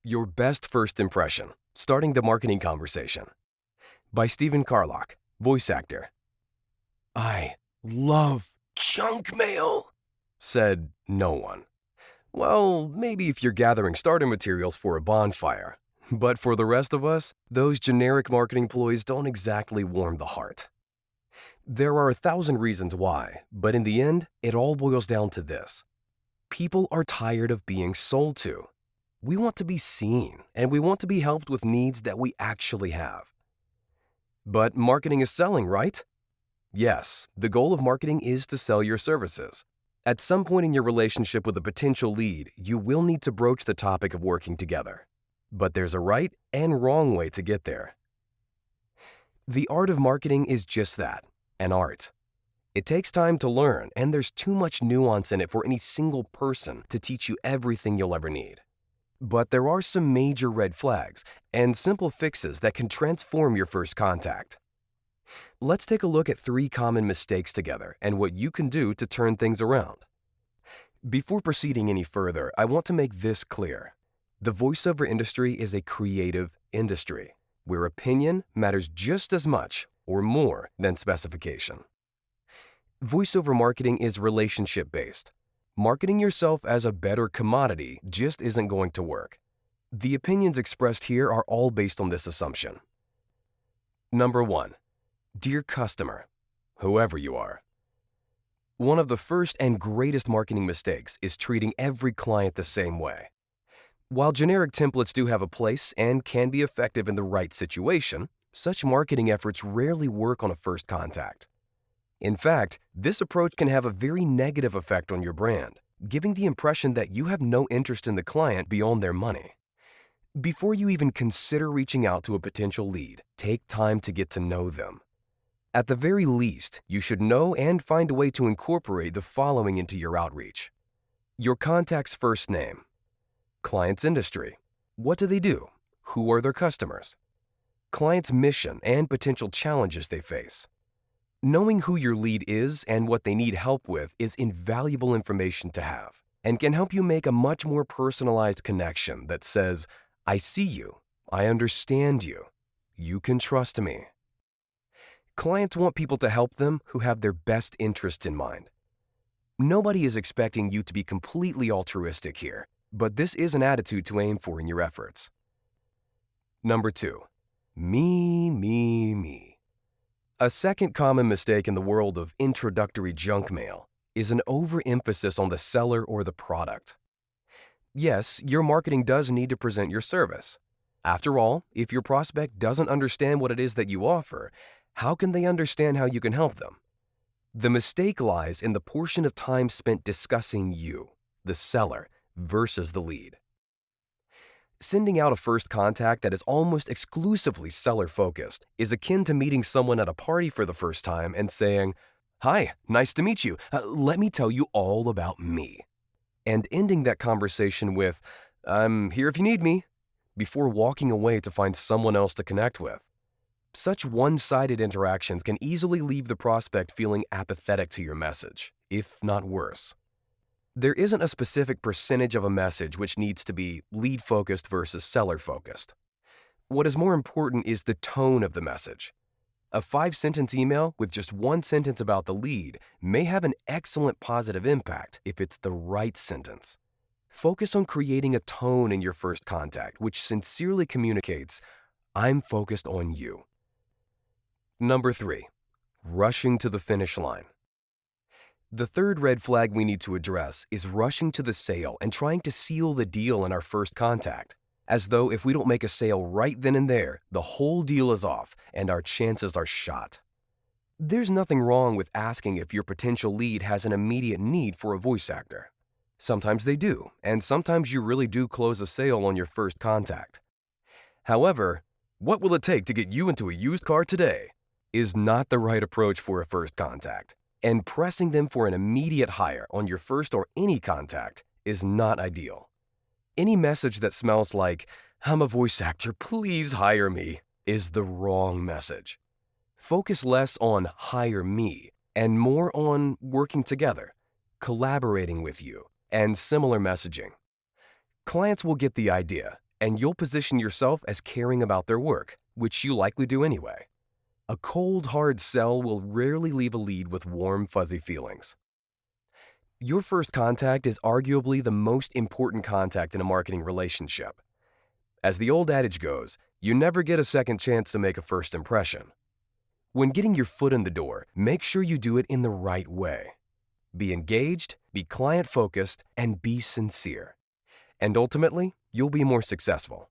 Your Best First Impression, Starting the Marketing Conversation by Carlock, voice actor. I love junk mail, said no one. Well, maybe if you're gathering starter materials for a bonfire. But for the rest of us, those generic marketing ploys don't exactly warm the heart. There are 1,000 reasons why, but in the end, it all boils down to this. People are tired of being sold to. We want to be seen, and we want to be helped with needs that we actually have. But marketing is selling, right? Yes, the goal of marketing is to sell your services. At some point in your relationship with a potential lead, you will need to broach the topic of working together. But there's a right and wrong way to get there. The art of marketing is just that, an art. It takes time to learn, and there's too much nuance in it for any single person to teach you everything you'll ever need. But there are some major red flags and simple fixes that can transform your first contact. Let's take a look at 3 common mistakes together and what you can do to turn things around. Before proceeding any further, I want to make this clear. The voiceover industry is a creative industry where opinion matters just as much or more than specification. Voiceover marketing is relationship-based. Marketing yourself as a better commodity just isn't going to work. The opinions expressed here are all based on this assumption. Number 1. Dear customer, whoever you are. One of the first and greatest marketing mistakes is treating every client the same way. While generic templates do have a place and can be effective in the right situation, such marketing efforts rarely work on a first contact. In fact, this approach can have a very negative effect on your brand, giving the impression that you have no interest in the client beyond their money. Before you even consider reaching out to a potential lead, take time to get to know them. At the very least, you should know and find a way to incorporate the following into your outreach. Your contact's first name. Client's industry. What do they do? Who are their customers? Client's mission and potential challenges they face. Knowing who your lead is and what they need help with is invaluable information to have and can help you make a much more personalized connection that says, I see you, I understand you, you can trust me. Clients want people to help them who have their best interests in mind. Nobody is expecting you to be completely altruistic here, but this is an attitude to aim for in your efforts. Number 2. Me. A second common mistake in the world of introductory junk mail is an overemphasis on the seller or the product. Yes, your marketing does need to present your service. After all, if your prospect doesn't understand what it is that you offer, how can they understand how you can help them? The mistake lies in the portion of time spent discussing you, the seller, versus the lead. Sending out a first contact that is almost exclusively seller-focused is akin to meeting someone at a party for the first time and saying, "Hi, nice to meet you. Let me tell you all about me." And ending that conversation with, "I'm here if you need me," before walking away to find someone else to connect with. Such one-sided interactions can easily leave the prospect feeling apathetic to your message, if not worse. There isn't a specific percentage of a message which needs to be lead-focused versus seller-focused. What is more important is the tone of the message. A 5-sentence email with just 1 sentence about the lead may have an excellent positive impact if it's the right sentence. Focus on creating a tone in your first contact which sincerely communicates, "I'm focused on you." Number 3. Rushing to the finish line. The third red flag we need to address is rushing to the sale and trying to seal the deal in our first contact, as though if we don't make a sale right then and there, the whole deal is off and our chances are shot. There's nothing wrong with asking if your potential lead has an immediate need for a voice actor. Sometimes they do, and sometimes you really do close a sale on your first contact. However, "What will it take to get you into a used car today?" is not the right approach for a first contact. And pressing them for an immediate hire on your first or any contact is not ideal. Any message that smells like, "I'm a voice actor, please hire me," is the wrong message. Focus less on "hire me" and more on working together, collaborating with you, and similar messaging. Clients will get the idea, and you'll position yourself as caring about their work, which you likely do anyway. A cold, hard sell will rarely leave a lead with warm, fuzzy feelings. Your first contact is arguably the most important contact in a marketing relationship. As the old adage goes, you never get a second chance to make a first impression. When getting your foot in the door, make sure you do it in the right way. Be engaged, be client-focused, and be sincere. And ultimately, you'll be more successful.